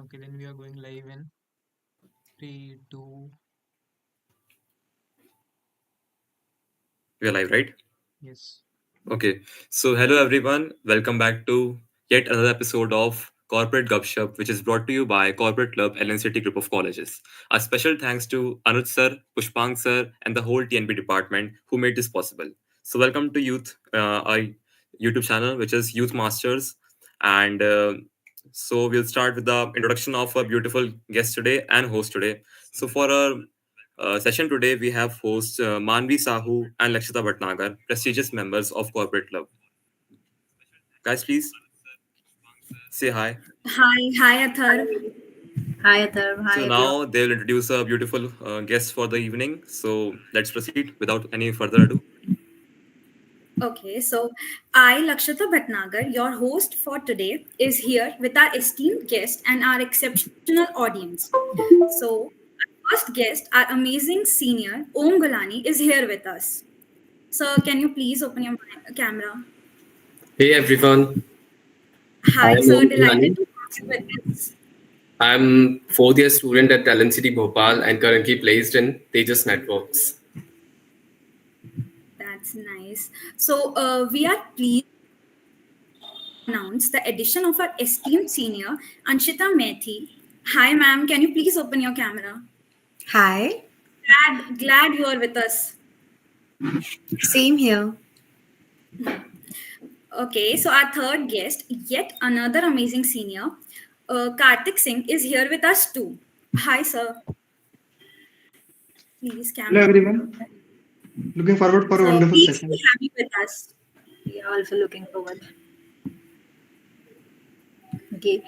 Okay, then we are going live in 3, 2, We are live, right? yes. Okay. So, hello everyone. Welcome back to yet another episode of Corporate Gupshup, which is brought to you by Corporate Club LNCT group of colleges. A special thanks to Anuj sir, Pushpang sir, and the whole TNP department who made this possible. So, welcome to Youth, our YouTube channel, which is Youth Masters. And so, we'll start with the introduction of our beautiful guest today and host today. So, for our session today, we have hosts Manvi Sahu and Lakshita Bhatnagar, prestigious members of Corporate Club. Guys, please say hi. Hi, Athar. Hi, Atharva. Hi, So everyone. now they'll introduce a beautiful guest for the evening. So let's proceed without any further ado. Okay, so I, Lakshita Bhatnagar, your host for today, is here with our esteemed guest and our exceptional audience. So, our first guest, our amazing senior, Om Gulani, is here with us. Sir, can you please open your camera? Hey everyone, Hi, I'm sir. Om Delighted Gulani. to have you with us. I'm fourth year student at LNCT Bhopal and currently placed in Tejas Networks. That's nice. So, we are pleased to announce the addition of our esteemed senior, Anshita Methi. Hi, ma'am. Can you please open your camera? Hi. Glad you are with us. Same here. Okay, so our third guest, yet another amazing senior, Karthik Singh, is here with us too. Hi, sir. Please, Hello, camera. everyone. Looking forward for a So wonderful please session. be happy with us. We are also looking forward. Okay.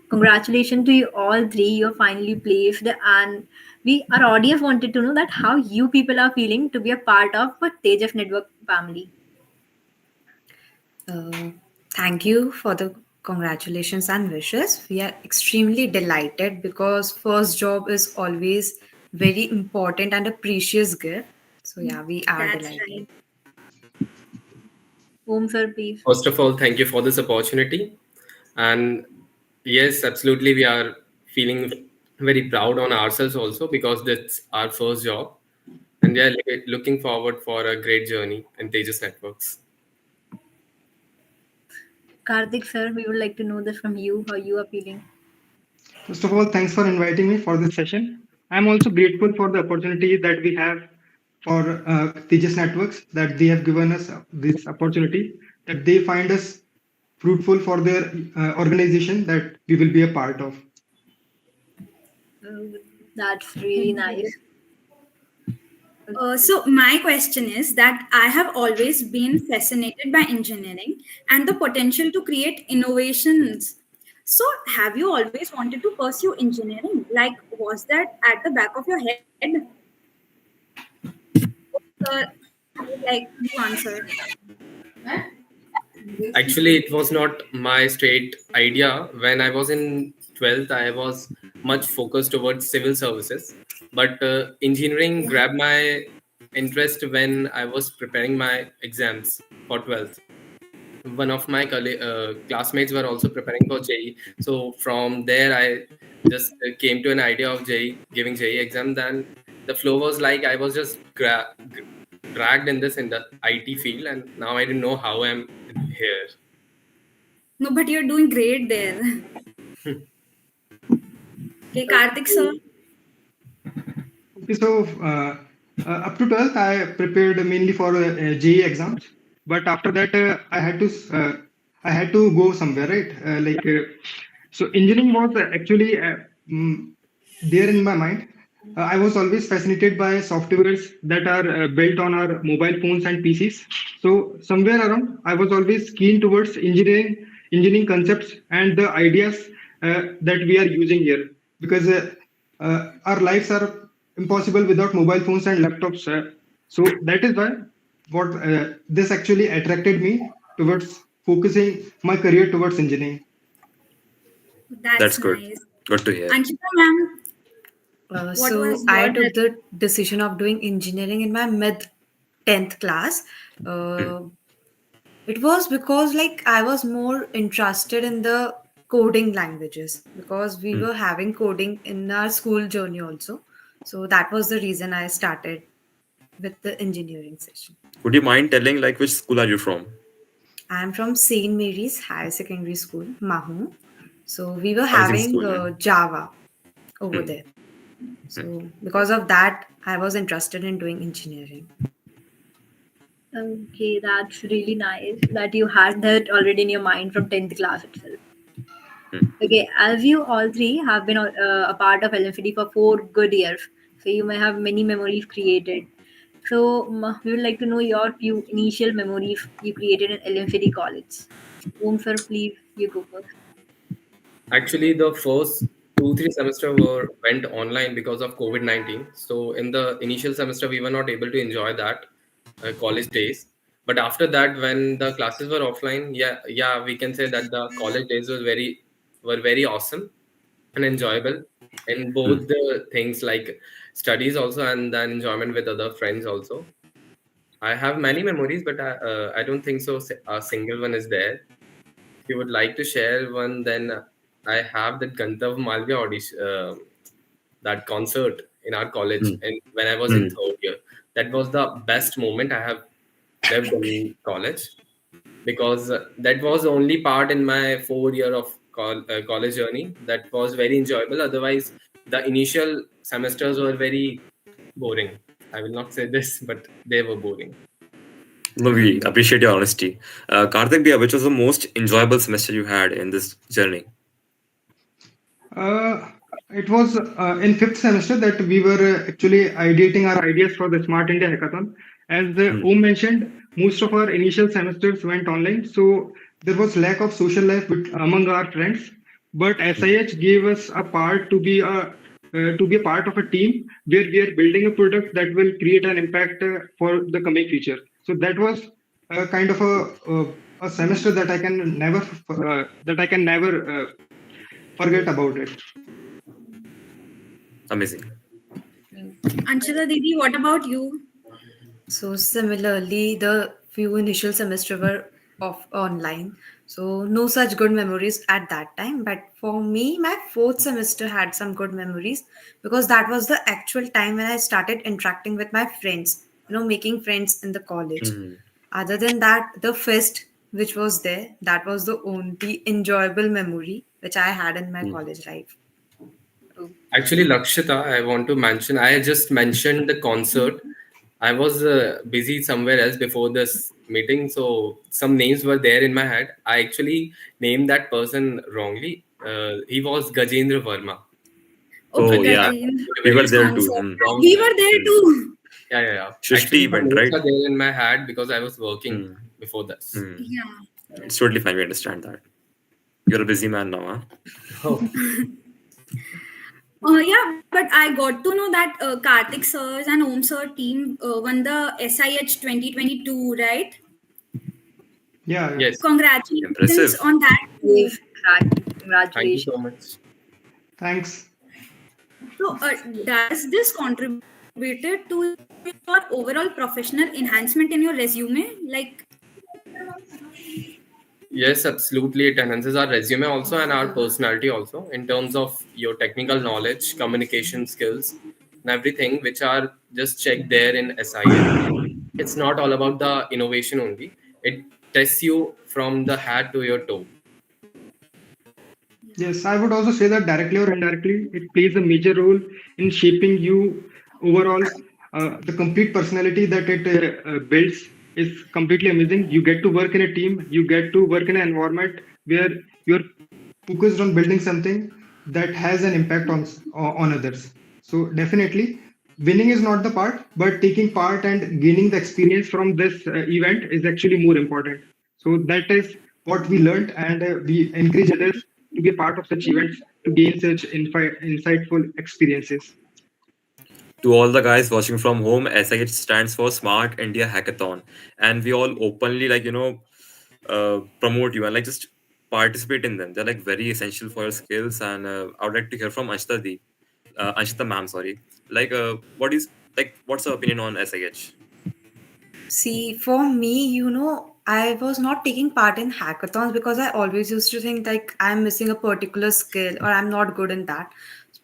Congratulations to you all three. You're finally placed, and our audience wanted to know that how you people are feeling to be a part of a Tejas Network family. Uh, Thank you for the congratulations and wishes. We are extremely delighted because first job is always very important and a precious gift. So yeah, we are That's delighted. right. Om sir, please. First of all, thank you for this opportunity. And yes, absolutely, we are feeling very proud on ourselves also because that's our first job. And we are looking forward for a great journey in Tejas Networks. Karthik sir, we would like to know this from you, how you are feeling. First of all, thanks for inviting me for this session. I'm also grateful for the opportunity that we have for Tejas Networks, that they have given us this opportunity, that they find us fruitful for their organization that we will be a part of. That's really nice. So my question is that I have always been fascinated by engineering and the potential to create innovations. So have you always wanted to pursue engineering? Like, was that at the back of your head? I would like you to answer. Actually, it was not my straight idea. When I was in 12th, I was much focused towards civil services. But engineering grabbed my interest when I was preparing my exams for 12th. One of my classmates were also preparing for JE. So from there, I just came to an idea of JE, giving JE exam. Then the flow was like I was just dragged in the IT field, and now I didn't know how I'm here. No, but you're doing great there. Okay, Karthik sir. Okay, so up to 12th, I prepared mainly for JE exams, but after that, I had to go somewhere, right? So engineering was actually there in my mind. I was always fascinated by softwares that are built on our mobile phones and PCs. So somewhere around, I was always keen towards engineering concepts and the ideas that we are using here, because our lives are impossible without mobile phones and laptops. So that is why what this actually attracted me towards focusing my career towards engineering. That's That's good. nice. Good to hear. Anshita ma'am, what So was I your took the decision of doing engineering in my mid 10th class. Hmm. It was because like I was more interested in the coding languages because we Hmm. were having coding in our school journey also. So that was the reason I started with the engineering session. Would you mind telling like which school are you from? I'm from St. Mary's Higher Secondary School, Mahu. So we were Amazing having school, man. Java over Hmm. there. So because of that, I was interested in doing engineering. Okay, that's really nice that you had that already in your mind from 10th class itself. Hmm. Okay, as you all three have been a part of LMCT for 4 good years, so you may have many memories created. So we would like to know your few initial memories you created in LMCT college. Om sir, please you go first. Actually, the first 2 3 semester were went online because of COVID-19. So in the initial semester, we were not able to enjoy that college days. But after that, when the classes were offline, yeah, we can say that the college days were very awesome and enjoyable in Hmm. both the things like studies also and then enjoyment with other friends also. I have many memories, but I don't think so. A single one is there. If you would like to share one, then I have that Gantav Malviya audition, that concert in our college, Hmm. and when I was in Hmm. third year, that was the best moment I have lived in college because that was the only part in my 4 year of college journey that was very enjoyable. Otherwise, the initial semesters were very boring. I will not say this, but they were boring. No, we appreciate your honesty. Karthik, Bhaiya, which was the most enjoyable semester you had in this journey? Uh, it was in fifth semester that we were actually ideating our ideas for the Smart India Hackathon. As Hmm. Om mentioned, most of our initial semesters went online, so there was lack of social life among our friends. But SIH gave us a part to be a part of a team where we are building a product that will create an impact for the coming future. So that was a kind of a semester that I can never forget about it. Amazing. Anshita Didi, what about you? So similarly, the few initial semester were off online. So no such good memories at that time. But for me, my fourth semester had some good memories because that was the actual time when I started interacting with my friends, making friends in the college. Hmm. Other than that, the fest which was there, that was the only enjoyable memory which I had in my Hmm. college life. Actually, Lakshita, I want to mention, I just mentioned the concert. I was busy somewhere else before this meeting, so some names were there in my head. I actually named that person wrongly. He was Gajendra Verma. Okay, Oh, But yeah, yeah. Gajin. put a We very were there wrong, too. Concert. Hmm. wrong. We were there Hmm. too. Yeah. Shrishti Actually, the event, names right? are there in my head because I was working Hmm. before this. Hmm. Yeah. It's totally fine. We understand that. You're a busy man now, huh? Oh, Yeah, but I got to know that Karthik Sirs and Om Sir team won the SIH 2022, right? Yeah, yeah. yes. Congratulations Impressive. on that too. Yes, exactly. Thank you Congratulations. so much. Thanks. So, does this contributed to your overall professional enhancement in your resume? Like, Yes, absolutely. It enhances our resume also and our personality also in terms of your technical knowledge, communication skills, and everything, which are just checked there in SIH. It's not all about the innovation only. It tests you from the head to your toe. Yes, I would also say that directly or indirectly, it plays a major role in shaping you overall. The complete personality that it builds is completely amazing. You get to work in a team, you get to work in an environment where you're focused on building something that has an impact on others. So definitely, winning is not the part, but taking part and gaining the experience from this event is actually more important. So that is what we learned, and we encourage others to be a part of such events to gain such insightful experiences. To all the guys watching from home, SIH stands for Smart India Hackathon, and we all openly promote you and like just participate in them. They're like very essential for your skills, and I would like to hear from Anshita ma'am. Sorry, what is like what's your opinion on SIH? See, for me, I was not taking part in hackathons because I always used to think like I'm missing a particular skill or I'm not good in that.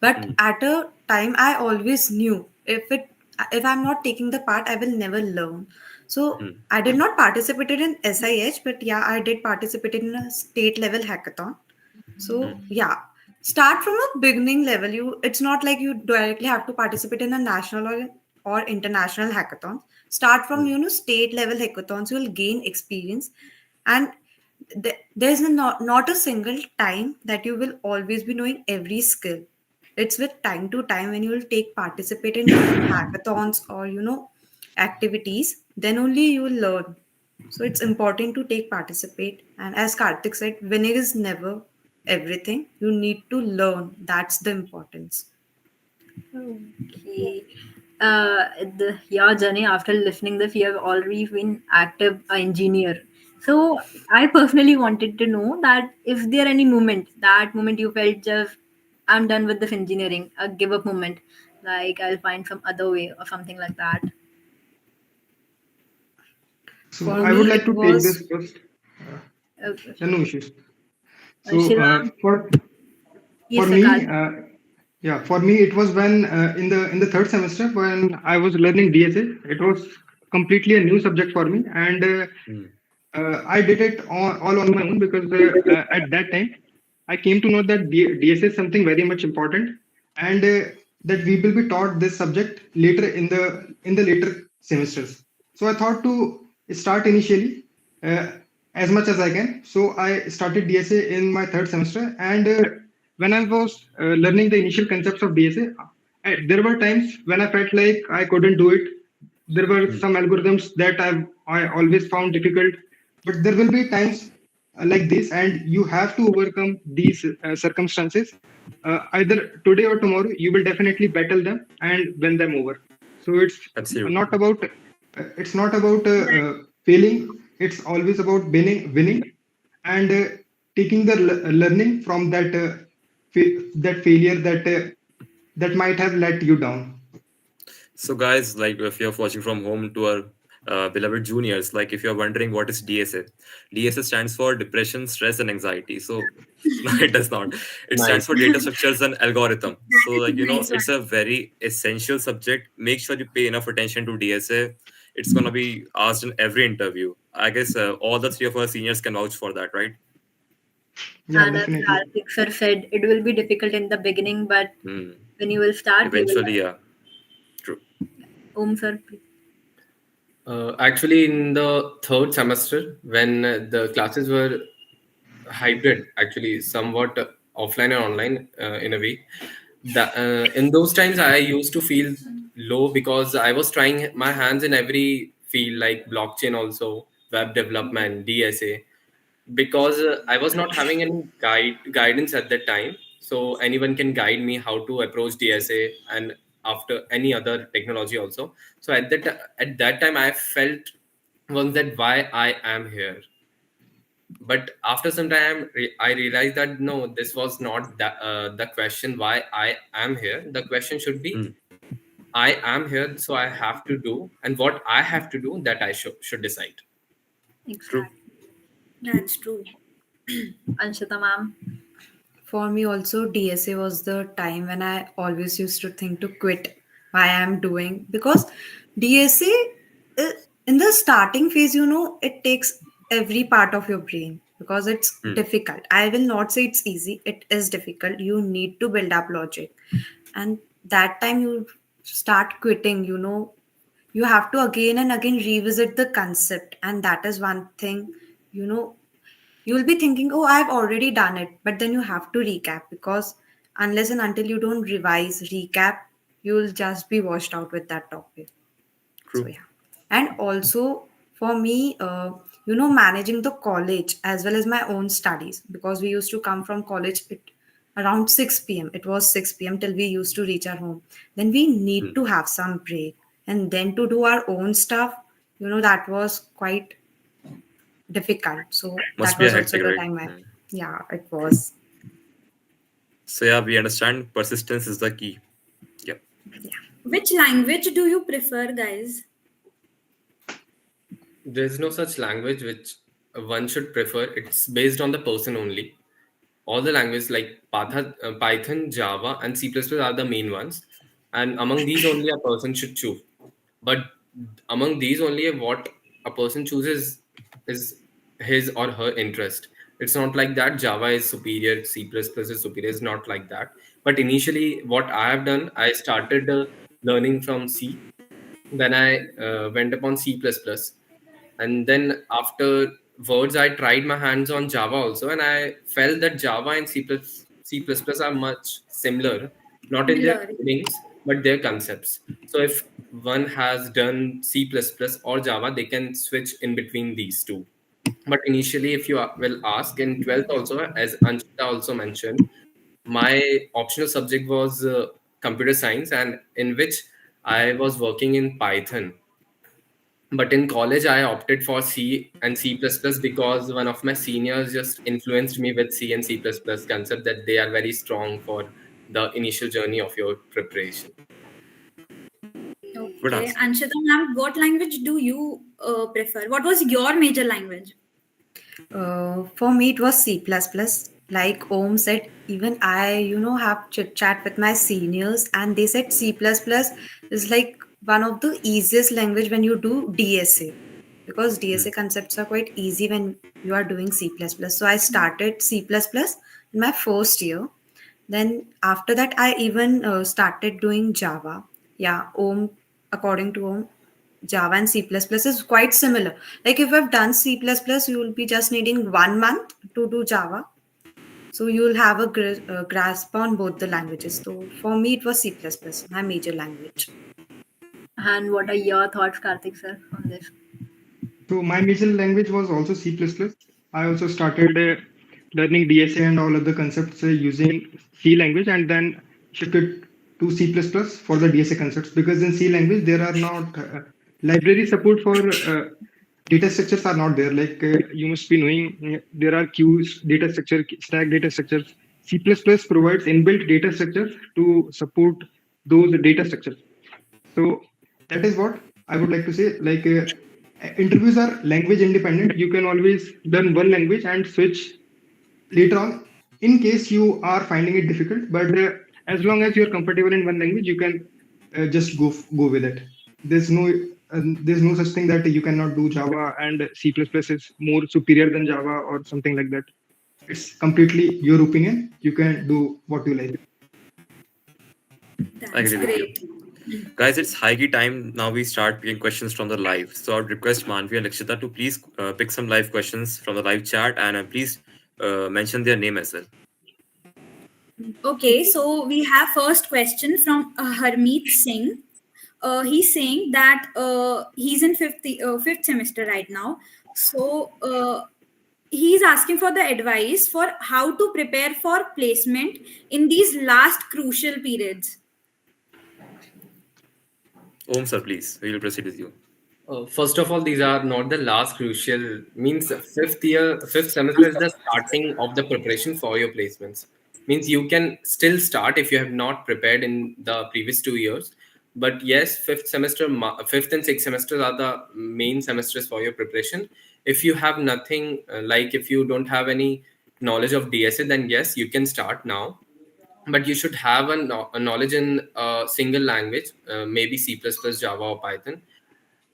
But at a time, I always knew if I'm not taking the part, I will never learn. So I did not participate in SIH, but yeah, I did participate in a state level hackathon. So yeah, start from a beginning level. It's not like you directly have to participate in a national or international hackathon. Start from state level hackathons. You'll gain experience, and there's not a single time that you will always be knowing every skill. It's with time to time when you will take participate in different hackathons or activities, then only you will learn. So it's important to take participate. And as Karthik said, winning is never everything. You need to learn. That's the importance. Okay. Your journey after listening this, you have already been active engineer. So I personally wanted to know that if there any moment, that moment you felt just I'm done with this engineering, a give up moment, like I'll find some other way or something like that. So For I would me, like it to take this was first. Okay. Yeah, no issues. So Shivam, for yes, me, Karthik. yeah, for me it was when in the third semester when I was learning DSA. It was completely a new subject for me, and I did it all on my own because at that time I came to know that DSA is something very much important, and that we will be taught this subject later in the later semesters. So I thought to start initially uh, as much as I can. So I started DSA in my third semester, and when I was learning the initial concepts of DSA, there were times when I felt like I couldn't do it. There were some algorithms that I always found difficult, but there will be times like this, and you have to overcome these circumstances. Either today or tomorrow, you will definitely battle them and win them over. So Absolutely. not about it's not about failing. It's always about winning, and taking the learning from that failure that might have let you down. So, guys, like if you're watching from home to our beloved juniors, like if you're wondering what is DSA, DSA stands for Depression, Stress, and Anxiety. So, no, it does not. It stands Nice. for Data Structures and Algorithm. So, That like, is a nice it's one. a very essential subject. Make sure you pay enough attention to DSA. It's going to be asked in every interview. I guess all the three of our seniors can vouch for that, right? Yeah, And as definitely. Karthik sir said, it will be difficult in the beginning, but Hmm. when you will start, you will Eventually, learn. yeah. True. Sir, please. Actually, in the third semester, when the classes were hybrid, actually somewhat offline and online in a way, in those times I used to feel low because I was trying my hands in every field like blockchain, also web development, DSA, because I was not having any guidance at that time. So anyone can guide me how to approach DSA and after any other technology also. So at that time I felt once that why I am here. But after some time I realized that no, this was not the question why I am here. The question should be Hmm. I am here, so I have to do, and what I have to do that I should decide. True. Exactly. That's true. Anshita ma'am. For me also, DSA was the time when I always used to think to quit why I'm doing, because DSA in the starting phase, it takes every part of your brain because it's Hmm. difficult. I will not say it's easy. It is difficult. You need to build up logic, and that time you start quitting. You have to again and again revisit the concept, and that is one thing. You know you'll be thinking, oh, I've already done it, but then you have to recap, because unless and until you don't revise, recap, you'll just be washed out with that topic. So True. yeah. And also for me, managing the college as well as my own studies, because we used to come from college around 6 p.m. It was 6 p.m. till we used to reach our home. Then we need Hmm. to have some break, and then to do our own stuff, that was quite difficult. So Must that be a was also hectic, the right? time Hmm. yeah, it was. So yeah, we understand persistence is the key. Yep. Which language do you prefer, guys? There's no such language which one should prefer. It's based on the person only. All the languages like Python, Java, and C++ are the main ones, and among these only a person should choose. But among these only what a person chooses is his or her interest. It's not like that Java is superior, C++ is superior. It's not like that. But initially, what I have done, I started learning from C. Then I went upon C++, and then afterwards I tried my hands on Java also, and I felt that Java and C++ are much similar, not in their Similar. codings but their concepts. So if one has done C++ or Java, they can switch in between these two. But initially, if you will ask, in 12th also, as Anshita also mentioned, my optional subject was computer science, and in which I was working in Python. But in college I opted for C and C++ because one of my seniors just influenced me with C and C++ concept, that they are very strong for the initial journey of your preparation. Good Okay, answer. Anshita ma'am, what language do you prefer? What was your major language? For me, it was C++. Like Om said, even I, have chit chat with my seniors, and they said C++ is like one of the easiest language when you do DSA, because DSA concepts are quite easy when you are doing C++. So I started C++ in my first year. Then after that, I even started doing Java. Yeah, Om, according to Om, Java and C++ is quite similar. Like if you've done C++, you will be just needing 1 month to do Java. So you will have a grasp on both the languages. So for me, it was C++, my major language. And what are your thoughts, Karthik sir, on this? So my major language was also C++. I also started learning DSA and all other concepts using C language, and then shifted to C++ for the DSA concepts, because in C language there are not library support for data structures are not there. Like you must be knowing, there are queues, data structure, stack data structures. C++ provides inbuilt data structures to support those data structures. So that is what I would like to say. Like interviews are language independent. You can always learn one language and switch later on in case you are finding it difficult. But as long as you're comfortable in one language, you can just go with it. There's no there's no such thing that you cannot do Java and C++ is more superior than Java or something like that. It's completely your opinion. You can do what you like. I That's agree with you. great. Guys, it's high key time now we start picking questions from the live. So I'd request Manvi and Lakshita to please pick some live questions from the live chat, and please mention their name as well. Okay, so we have first question from Harmeet Singh. He's saying that he's in fifth semester right now. So he's asking for the advice for how to prepare for placement in these last crucial periods. Om sir, please. We will proceed with you. First of all, these are not the last crucial. Means fifth semester is the starting of the preparation for your placements. Means you can still start if you have not prepared in the previous 2 years. But yes, fifth and sixth semesters are the main semesters for your preparation. If you have nothing, like if you don't have any knowledge of DSA, then yes, you can start now. But you should have a knowledge in a single language, maybe C++, Java, or Python.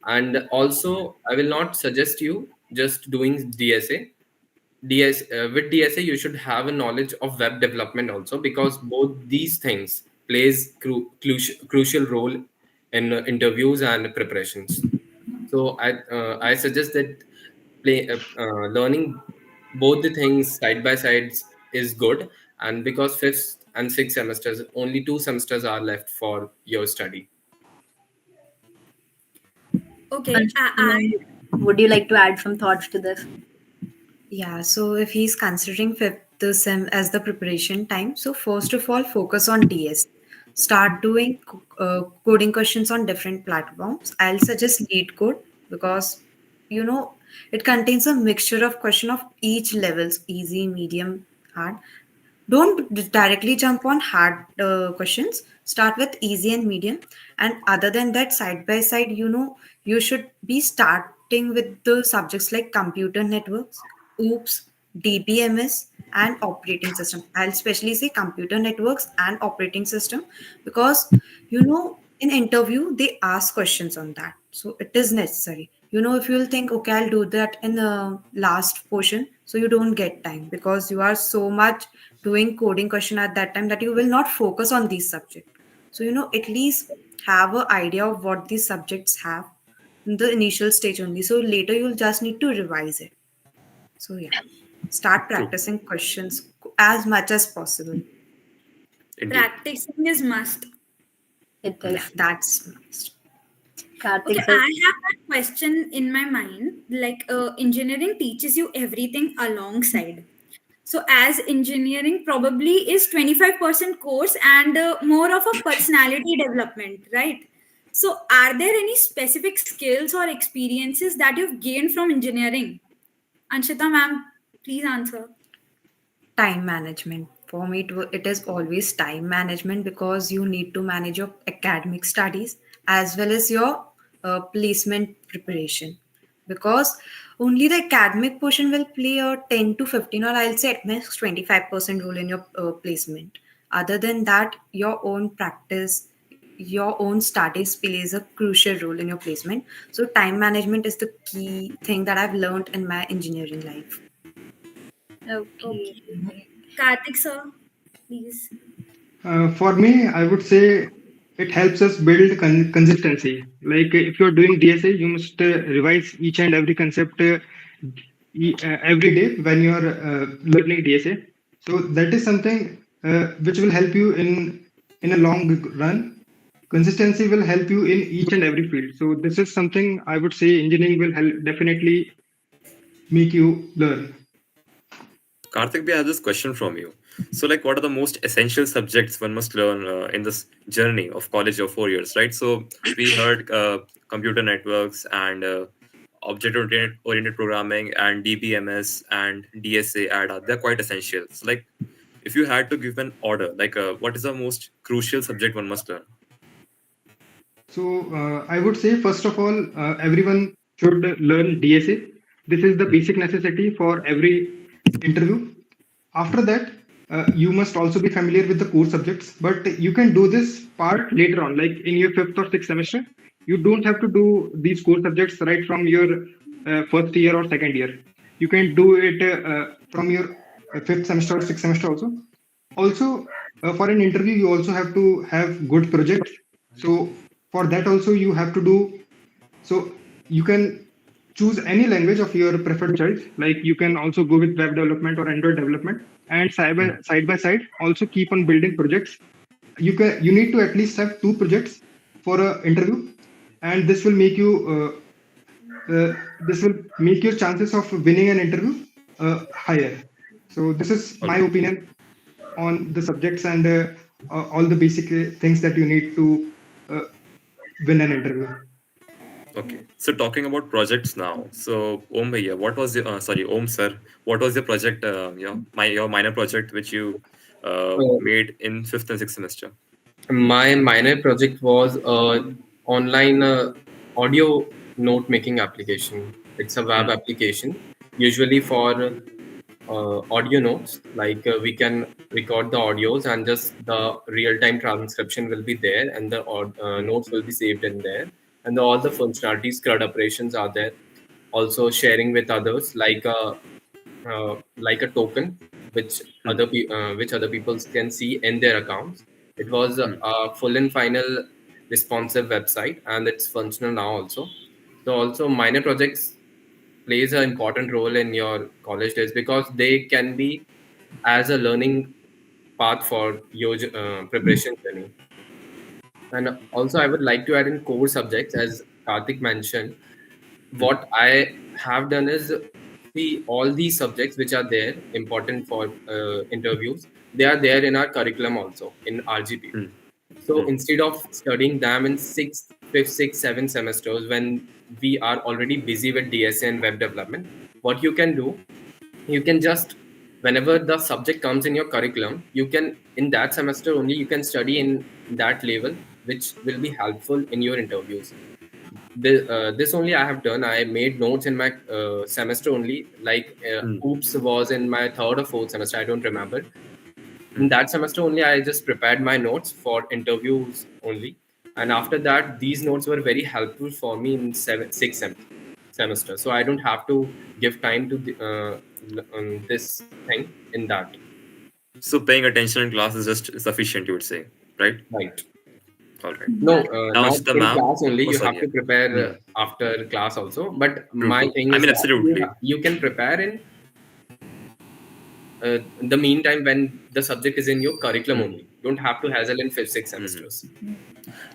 And also I will not suggest you just doing with DSA you should have a knowledge of web development also, because both these things plays crucial role in interviews and preparations. So I suggest that learning both the things side by side is good. And because fifth and sixth semesters, only 2 semesters are left for your study. Okay, Anshita ma'am, would you like to add some thoughts to this? Yeah, so if he's considering fifth sem as the preparation time, so first of all, focus on DS. Start doing coding questions on different platforms. I'll suggest Lead Code because you know it contains a mixture of question of each levels, easy, medium, hard. Don't directly jump on hard questions. Start with easy and medium, and other than that, side by side, you should be start operating with the subjects like computer networks, OOPS, DBMS, and operating system. I'll especially say computer networks and operating system because in interview they ask questions on that, so it is necessary. If you'll think, okay, I'll do that in the last portion, so you don't get time because you are so much doing coding question at that time that you will not focus on these subjects. So at least have an idea of what these subjects have in the initial stage only, so later you'll just need to revise it. So yeah, start True. practicing questions as much as possible. Indeed. Practicing is must. It Yeah, is. that's nice. Karthik Okay, sir. I have a question in my mind. Like, engineering teaches you everything alongside. So, as engineering probably is 25% course and more of a personality development, right? So, are there any specific skills or experiences that you've gained from engineering? Anshita ma'am, please answer. Time management. For me, it is always time management because you need to manage your academic studies as well as your placement preparation. Because only the academic portion will play a 10 to 15, or I'll say at max 25% role in your placement. Other than that, your own practice, your own studies plays a crucial role in your placement. So, time management is the key thing that I've learned in my engineering life. Okay. Okay. Karthik sir, please. For me, I would say it helps us build consistency. Like if you're doing DSA, you must revise each and every concept every day when you are learning DSA. So that is something which will help you in a long run. Consistency will help you in each and every field. So this is something I would say engineering will help definitely make you learn. Karthik, I have this question from you. So, like, what are the most essential subjects one must learn in this journey of college of 4 years, right? So, we heard computer networks and object-oriented programming and DBMS and DSA, ADA. They're quite essential. So, like, if you had to give an order, like, what is the most crucial subject one must learn? So I would say first of all, everyone should learn DSA. This is the basic necessity for every interview. After that, you must also be familiar with the core subjects, but you can do this part later on, like in your fifth or sixth semester. You don't have to do these core subjects right from your first year or second year. You can do it from your fifth semester or sixth semester also. Also, for an interview, you also have to have good projects. So for that also you have to do. So you can choose any language of your preferred choice. Like you can also go with web development or Android development, and side by side also keep on building projects. You need to at least have two projects for a interview, and this will make your chances of winning an interview higher. So this is my Okay. opinion on the subjects and all the basic things that you need to uh, win an interview. Okay. So, talking about projects now. So, Om Bhaiya, what was your, sorry, Om sir, what was your project, your minor project which you Uh, made in fifth and sixth semester? my minor project was online audio note making application. It's a web Hmm. application, usually for audio notes. Like we can record the audios and just the real time transcription will be there, and the notes will be saved in there, and all the functionalities, CRUD operations are there. Also sharing with others, like a token which Hmm. which other people can see in their accounts. It was Hmm. a full and final responsive website, and it's functional now also. So also minor projects plays an important role in your college days because they can be as a learning path for your preparation journey. And also I would like to add in core subjects, as Karthik mentioned. Hmm. What I have done is, see, all these subjects which are there important for interviews, they are there in our curriculum also in RGP. Hmm. So Hmm. instead of studying them in sixth, fifth, sixth, seventh semesters when we are already busy with DSA and web development, what you can do, you can just, whenever the subject comes in your curriculum, you can in that semester only you can study in that level, which will be helpful in your interviews. this only I have done. I made notes in my semester only. Like oops was in my third or fourth semester. I don't remember. In that semester only, I just prepared my notes for interviews only. And after that, these notes were very helpful for me in sixth semester. So I don't have to give time to this thing in that. So paying attention in class is just sufficient, you would say, right? Right. All right. No, Now, not Anshita in ma'am. class only. Oh, You sorry. have to prepare after class also. But True, my true. thing I is mean, that absolutely. you can prepare in the meantime when the subject is in your curriculum only. You don't have to hassle in fifth, sixth semesters.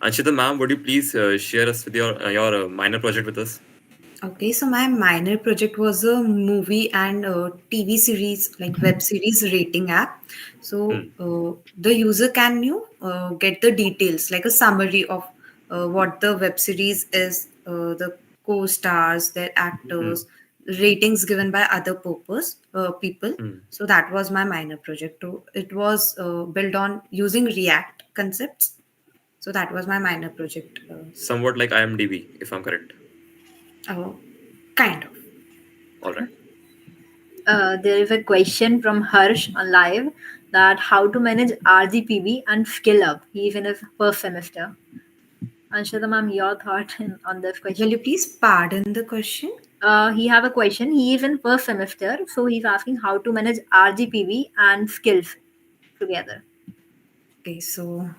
Anshita ma'am, would you please share us with your minor project with us? Okay, so my minor project was a movie and TV series, like web series rating app. So the user can you get the details, like a summary of what the web series is, the co-stars, their actors, ratings given by other people. So that was my minor project. So it was built on using React concepts. So that was my minor project. Somewhat like IMDb, if I'm correct. Uh, kind of. All right. There is a question from Harsh on live that how to manage RGPB and skill up. He is in his first semester. Anshita ma'am, your thought on this Will question? you please pardon the question? He have a question. He is in first semester, so he's asking how to manage RGPB and skills together. Okay, so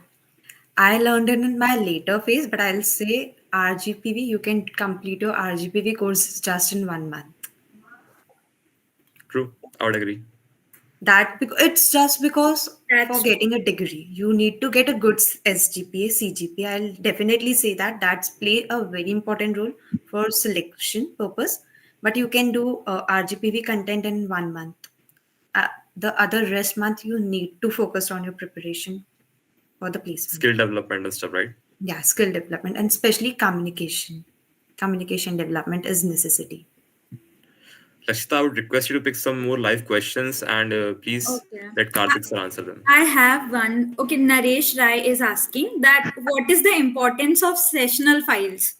I learned it in my later phase, but I'll say RGPV, you can complete your RGPV course just in 1 month. True. I would agree. It's just because for That's getting a degree, you need to get a good SGPA, CGPA. I'll definitely say that that's play a very important role for selection purpose. But you can do RGPV content in 1 month. Uh, the other rest month you need to focus on your preparation for the placement. Skill development and stuff, right? Yeah, skill development and especially communication development is necessity. Lakshita, I would request you to pick some more live questions and please okay. let Karthik sir answer them. I have one. Okay, Naresh Rai is asking that what is the importance of sessional files?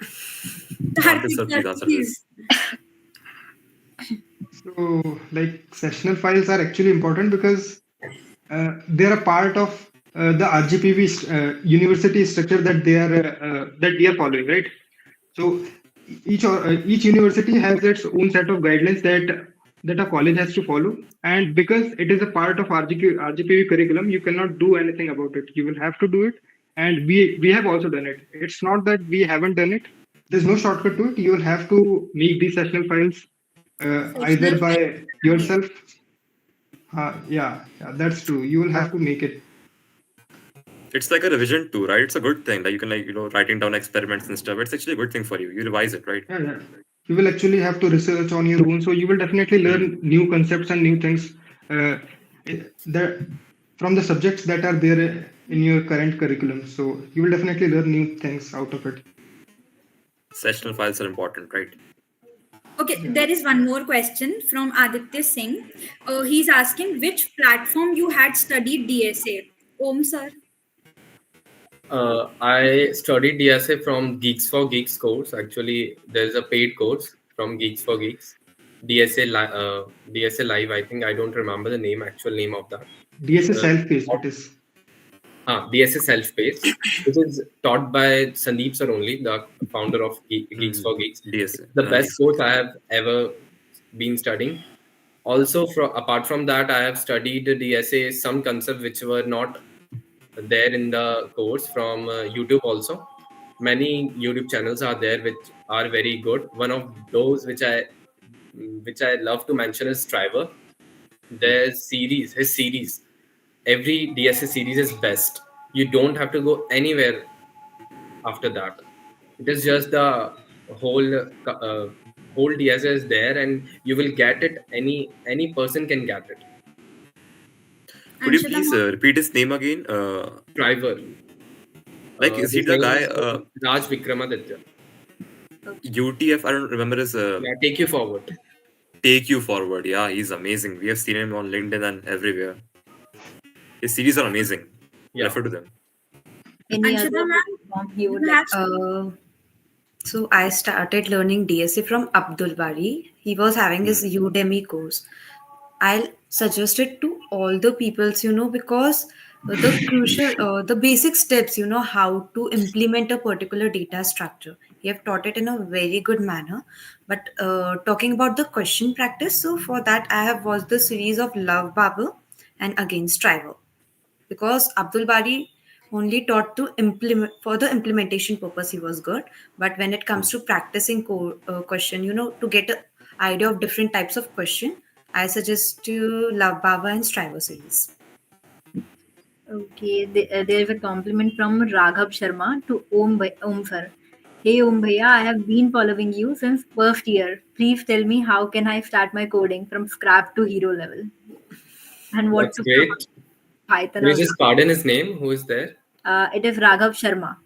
Karthik Karthik sir, sir, please answer this. please. So, like sessional files are actually important because they're a part of the RGPV university structure that we are following, right? So each university has its own set of guidelines that a college has to follow, and because it is a part of RGPV curriculum, you cannot do anything about it. You will have to do it, and we have also done it. It's not that we haven't done it. There's no shortcut to it. You will have to make these sessional files either Sessional files. by yourself. Yeah, that's true. You will have to make it. It's like a revision too, right? It's a good thing. Like you can writing down experiments and stuff. It's actually a good thing for you. You revise it, right? Yeah. You will actually have to research on your own, so you will definitely learn new concepts and new things uh, that from the subjects that are there in your current curriculum. So you will definitely learn new things out of it. Sessional files are important, right? Okay, there is one more question from Aditya Singh. He's asking which platform you had studied DSA. Om sir. I studied DSA from Geeks for Geeks course. Actually, there's a paid course from Geeks for Geeks. DSA Live, I think. I don't remember the actual name of that. DSA self-paced it is. DSA Self-Paced, which is taught by Sandeep sir only, the founder of Geeks for Geeks. DSA. The best course I have ever been studying. Also, apart from that, I have studied DSA, some concepts which were not there in the course from YouTube also. Many YouTube channels are there which are very good. One of those which I love to mention is Striver. His series, every DSA series is best. You don't have to go anywhere after that. It is just the whole DSA is there, and you will get it. Any person can get it. Could you Anshita please ma'am. repeat his name again? Driver. Like, is he His the name guy? is Raj Vikramaditya. UTF. I don't remember his. Yeah, take you forward. Take you forward. Yeah, he's amazing. We have seen him on LinkedIn and everywhere. His series are amazing. Yeah. Refer to them. Any Anshita other ma'am, platform you would you like? have So I started learning DSA from Abdul Bari. He was having his Udemy course. I'll suggest it to all the peoples, because the basic steps, how to implement a particular data structure. He have taught it in a very good manner. But talking about the question practice, so for that I have watched the series of Love Babu and Again Striver, because Abdul Bari only taught to implement for the implementation purpose. He was good, but when it comes to practicing question, to get an idea of different types of question, I suggest you Love Baba and Striver series. Okay, there is a compliment from Raghav Sharma to Om sir. Hey Om Bhaiya, I have been following you since first year. Please tell me how can I start my coding from scrap to hero level, and what That's to cover, great. Python Could you or just pardon his name? Who is there? it is Raghav Sharma.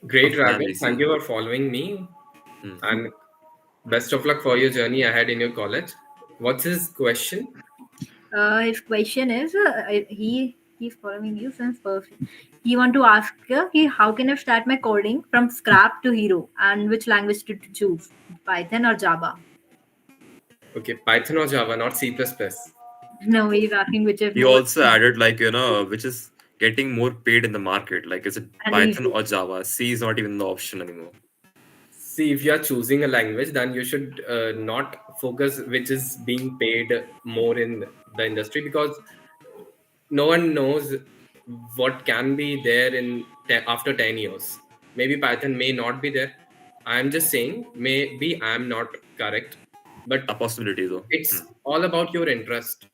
Great, Of Raghav. Manvi Thank Sahu. you for following me, Hmm. and best of luck for your journey ahead in your college. What's his question? His question is he's following you since first. He want to ask how can I start my coding from scrap to hero, and which language to choose, Python or Java? Okay, Python or Java, not C++. No, he's asking which is He more also added, like, which is getting more paid in the market. Like, is it and Python easy. or Java? C is not even the option anymore. See, if you are choosing a language, then you should not focus which is being paid more in the industry, because no one knows what can be there in after 10 years. Maybe Python may not be there. I'm just saying, maybe I'm not correct, but A possibility, though. Hmm. it's all about your interest.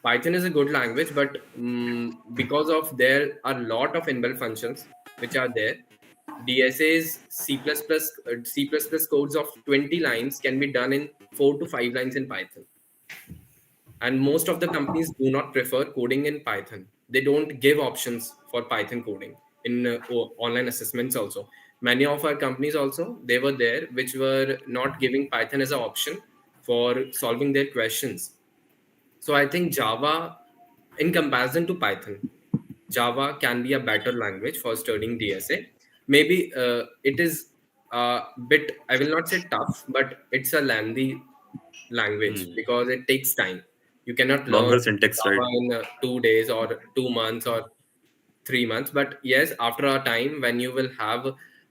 Python is a good language, but because of there are a lot of inbuilt functions which are there. DSA's C++ codes of 20 lines can be done in 4 to 5 lines in Python. And most of the companies do not prefer coding in Python. They don't give options for Python coding in online assessments also. Many of our companies also, they were there, which were not giving Python as an option for solving their questions. So I think Java, in comparison to Python, Java can be a better language for studying DSA. Maybe it is a bit, I will not say tough, but it's a lengthy language Hmm. because it takes time. You cannot learn Longer syntax, right? Java in 2 days or 2 months or 3 months. But yes, after a time, when you will have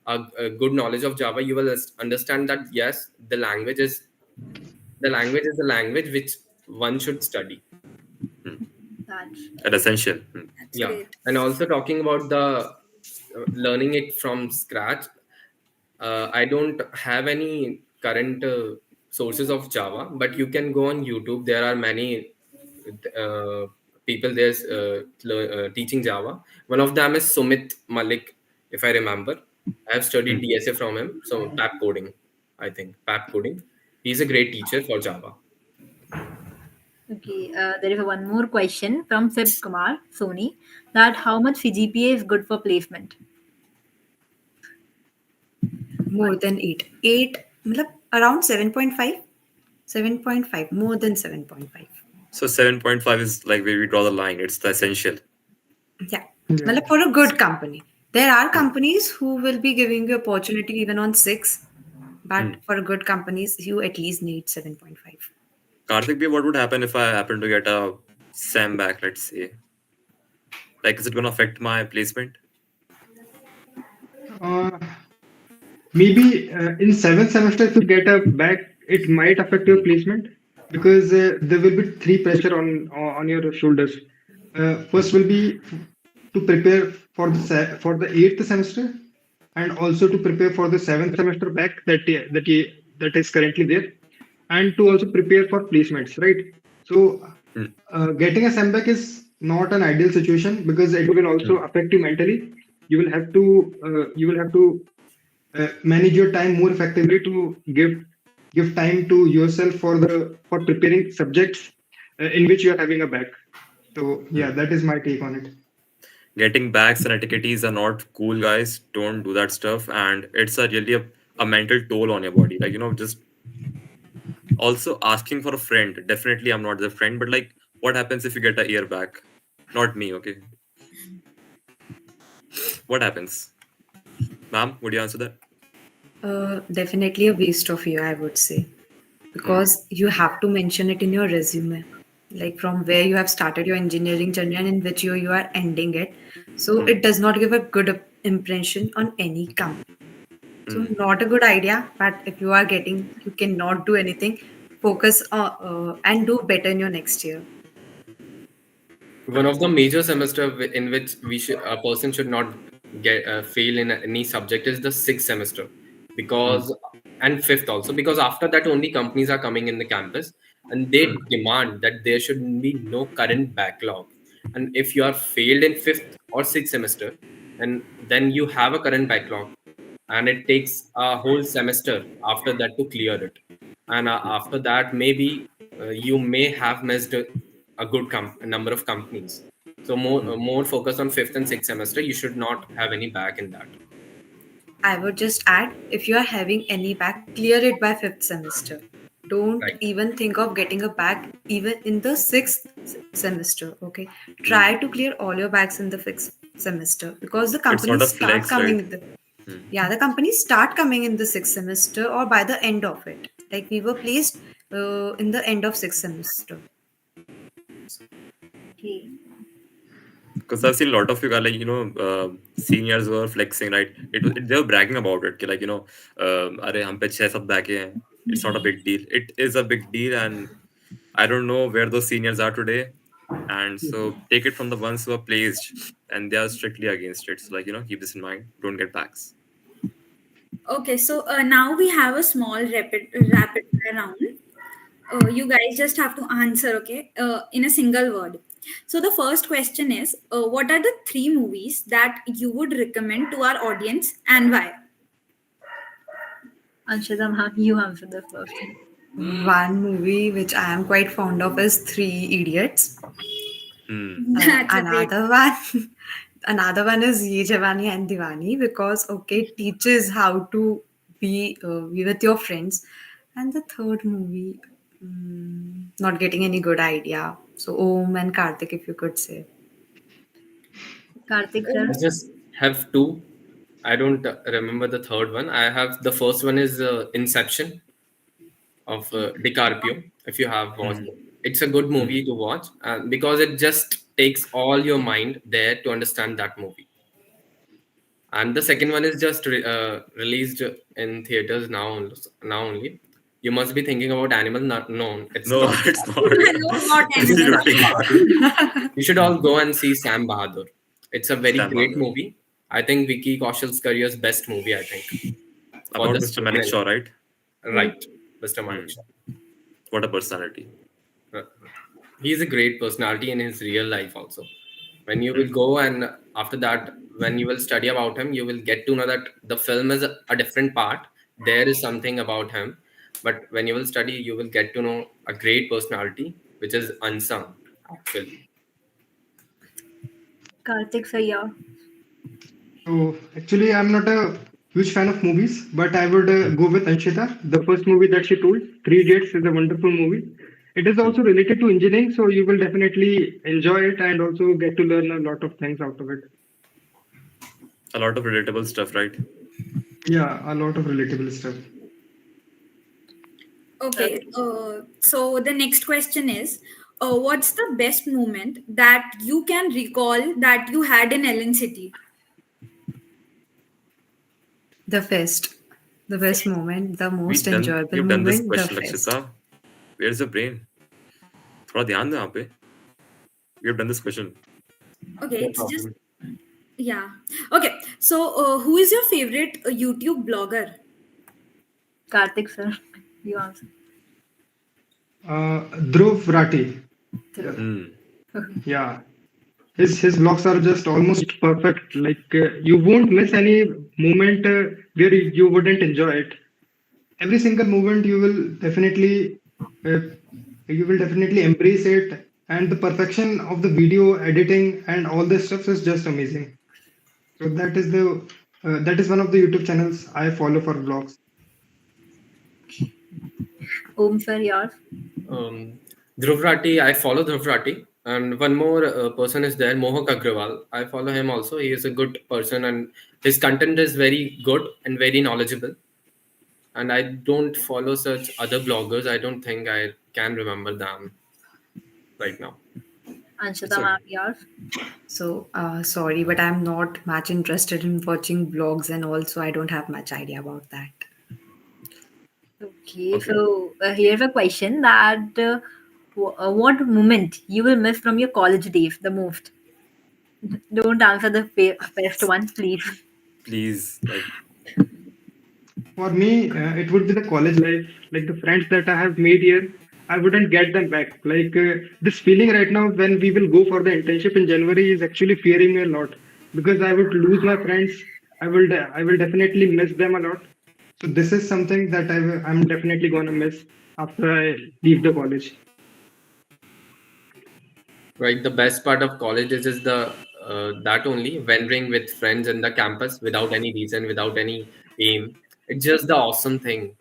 a good knowledge of Java, you will understand that yes, the language is a language which one should study. Hmm. That's An essential. Hmm. That's Yeah, great. and also talking about the learning it from scratch, I don't have any current sources of Java, but you can go on YouTube. There are many uh, people there's teaching Java. One of them is Sumit Malik, if I remember. I have studied Hmm. DSA from him, so PAP coding, I think PAP coding. He's a great teacher for Java. okay. There is one more question from Sib Kumar Sony, that how much CGPA is good for placement? More than 8. 8, matlab, around 7.5. 7.5, more than 7.5. So 7.5 is like where we draw the line. It's the essential. Yeah. Yeah. Matlab, for a good company. There are Hmm. companies who will be giving you opportunity even on 6, Hmm. but for good companies, you at least need 7.5. Karthik, bhai, what would happen if I happen to get a SAM back, let's say? Like, is it going to affect my placement? Uh, Maybe in seventh semester, if you get a back, it might affect your Hmm. placement because there will be three pressure on your shoulders. First Hmm. will be to prepare for for the eighth semester, and also to prepare for the seventh semester back that is currently there, and to also prepare for placements, right? So Hmm. getting a SEM back is not an ideal situation because it will also Hmm. affect you mentally. You will have to manage your time more effectively to give time to yourself for preparing subjects in which you are having a back. So yeah, Hmm. that is my take on it. Getting backs and etiquettes are not cool, guys. Don't do that stuff. And it's a really a mental toll on your body. Like, just also asking for a friend. Definitely, I'm not the friend, but like, what happens if you get a ear back? Not me, okay? What happens? Ma'am, would you answer that? Definitely a waste of year, I would say, because you have to mention it in your resume, like from where you have started your engineering journey and in which year you are ending it. So it does not give a good impression on any company. So not a good idea. But if you are getting, you cannot do anything. Focus and do better in your next year. One of the major semester in which a person should not get fail in any subject is the sixth semester, because and fifth also, because after that only companies are coming in the campus and they demand that there should be no current backlog. And if you are failed in fifth or sixth semester, and then you have a current backlog, and it takes a whole semester after that to clear it. And after that, maybe you may have missed a good number of companies. So more focus on fifth and sixth semester. You should not have any back in that. I would just add, if you are having any back, clear it by fifth semester. Don't Right. even think of getting a back even in the sixth semester. Okay, try to clear all your backs in the sixth semester because the It's not companies a start flex, right? coming. Yeah, the companies start coming in the sixth semester or by the end of it. Like we were placed in the end of sixth semester. Okay. Because I've seen a lot of you guys, like, seniors were flexing, right? They were bragging about it. Like, अरे हम पे 6 back हैं. It's not a big deal. It is a big deal, and I don't know where those seniors are today. And so take it from the ones who are placed, and they are strictly against it. So, like, keep this in mind. Don't get backs. Okay, so now we have a small rapid fire round. You guys just have to answer, okay, in a single word. So the first question is, what are the 3 movies that you would recommend to our audience and why? Anshita ma'am, you answer the first. One movie which I am quite fond of is Three Idiots. That's a great. Another one, another one is Ye Jawani and Diwani because it teaches how to be with your friends. And the third movie, not getting any good idea. So Om and Karthik, if you could say. Karthik sir. I just have two. I don't remember the third one. I have the first one is Inception of DiCaprio. If you have watched it, it's a good movie to watch because it just takes all your mind there to understand that movie. And the second one is just released in theaters now only. You must be thinking about Animal. No, it's No, not. it's not. No, not This is animal. Absolutely Sam not. Bahadur. You should all go and see Sam Bahadur. It's a very Sam great Bahadur. movie. I think Vicky Kaushal's career's best movie. I think for About the Mr. Malik Shaw, right? right, Mr. Malik Shah. What a personality. He's a great personality in his real life also. When you will go and after that, when you will study about him, you will get to know that the film is a different part. There is something about him, but when you will study, you will get to know a great personality which is unsung actually. Karthik sir, yeah. So actually, I'm not a huge fan of movies, but I would go with Anshita. The first movie that she told, Three Idiots, is a wonderful movie. It is also related to engineering, so you will definitely enjoy it and also get to learn a lot of things out of it. A lot of relatable stuff, right? Yeah, a lot of relatable stuff. Okay, so the next question is, what's the best moment that you can recall that you had in LNCT? The fest. The best moment, the most enjoyable We've done this moment, the question, fest. Lakshita. Where's the brain? थोड़ा ध्यान दो यहाँ पे. We have done this question. Okay, No it's just, problem. yeah. Okay, so who is your favorite YouTube blogger? Karthik sir, you answer. Dhruv Rati. Hmm. Yeah, his vlogs are just almost perfect. Like you won't miss any moment where you wouldn't enjoy it. Every single moment uh, you will definitely embrace it, and the perfection of the video editing and all this stuff is just amazing. So that is one of the YouTube channels I follow for vlogs. Om sir, yours. Um, Dhruv Rati, I follow Dhruv Rati, and one more person is there, Mohak Agrawal. I follow him also. He is a good person, and his content is very good and very knowledgeable. and I don't follow such other bloggers. I don't think I can remember them right now. Anshita, So ma'am, yours. So, sorry, but I'm not much interested in watching blogs, and also I don't have much idea about that. Okay, okay. so here's a question that what moment you will miss from your college days the most? Don't answer the best one, please. Please, like, For me, it would be the college life, like the friends that I have made here. I wouldn't get them back. Like this feeling right now when we will go for the internship in January is actually fearing me a lot because I would lose my friends. I will definitely miss them a lot. So this is something that I'm definitely gonna miss after I leave the college. Right, the best part of college is just the that only wandering with friends in the campus without any reason, without any aim. It's just the awesome thing.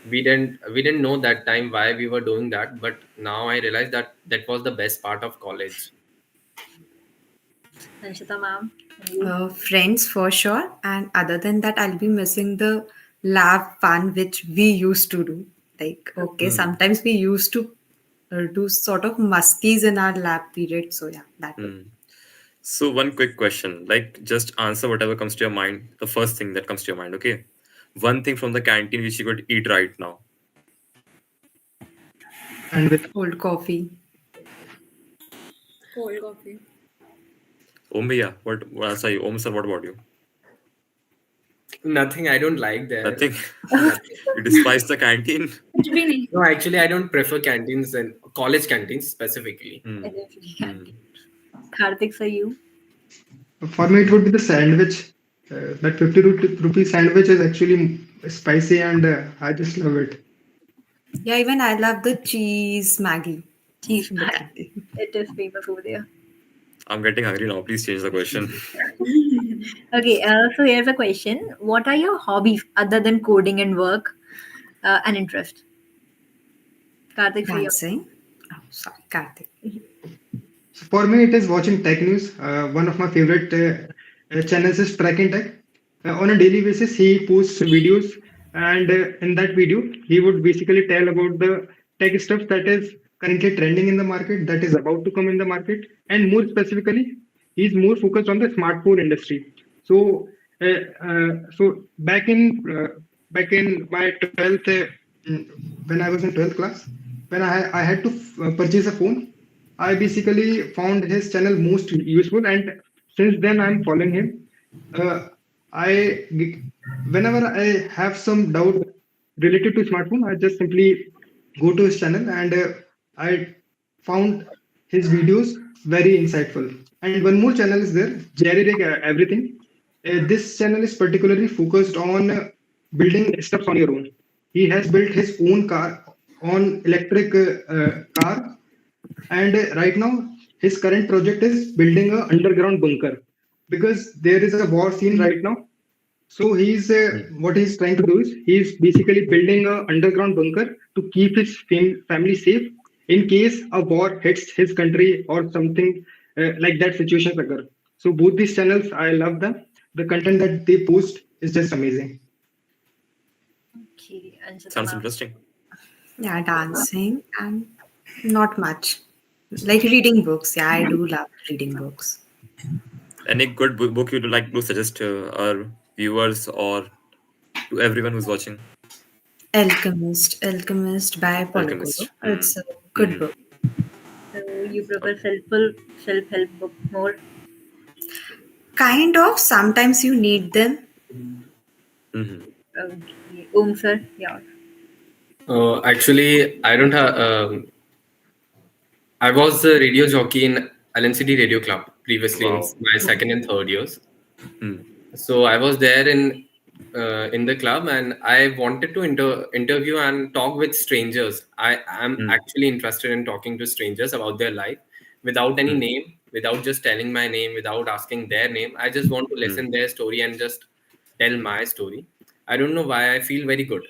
We didn't know that time why we were doing that, but now I realize that that was the best part of college. Anshita, ma'am, and you. Friends for sure, and other than that, I'll be missing the lab fun which we used to do. Like, okay, hmm, sometimes we used to do sort of muskies in our lab period. So yeah, that too. hmm. So one quick question, like just answer whatever comes to your mind, the first thing that comes to your mind, okay? One thing from the canteen which you could eat right now. Sandwich. Cold coffee. Cold coffee. Om bhaiya, what answer you? Om sir, what about you? Nothing, I don't like there. Nothing. Nothing. You despise the canteen? कुछ भी नहीं. No, actually, I don't prefer canteens and college canteens specifically. Hmm. Identity. Hmm. Karthik, sir, you. For me, it would be the sandwich. That 50 rupee sandwich is actually spicy and I just love it. Yeah, even I love the cheese Maggie Cheese in the Maggi. canteen. It is famous over there. I'm getting hungry now. Please change the question. Okay, so here's a question. What are your hobbies other than coding and work and interest? Karthik, sir, yours. Dancing. Oh, sorry, Karthik. So for me, it is watching tech news. One of my favorite channels is Track and Tech. On a daily basis, he posts videos, and in that video, he would basically tell about the tech stuff that is currently trending in the market, that is about to come in the market, and more specifically, he's more focused on the smartphone industry. So, so back in my 12th, when I was in 12th class, when I had to purchase a phone, I basically found his channel most useful, and since then I'm following him. Uh, whenever I have some doubt related to smartphone, I just simply go to his channel, and I found his videos very insightful. And one more channel is there, Jerry Rig Everything. This channel is particularly focused on building stuff on your own. He has built his own car on electric car, and right now, his current project is building a underground bunker because there is a war scene right now. So he's Hmm. what he's trying to do is he's basically building a underground bunker to keep his family safe in case a war hits his country or something like that situations occur. So both these channels, I love them. The content that they post is just amazing. Okay, Anshita, Sounds ma'am. interesting. Yeah, dancing and not much. Like reading books. Yeah, I do love reading books. Any good book you'd like to suggest to our viewers or to everyone who's watching? Alchemist by Paulo Coelho. Alchemist. Hmm. It's a good Hmm. book. So you prefer Okay. self-help book more? Kind of. Sometimes you need them. Hmm. Okay, sir, yours. Actually, I don't have. I was a radio jockey in LNCT Radio Club previously in Wow. my second and third years. Hmm. So I was there in the club, and I wanted to interview and talk with strangers. I am Hmm. actually interested in talking to strangers about their life without any Hmm. name, without just telling my name, without asking their name. I just want to Hmm. listen their story and just tell my story. I don't know why I feel very good.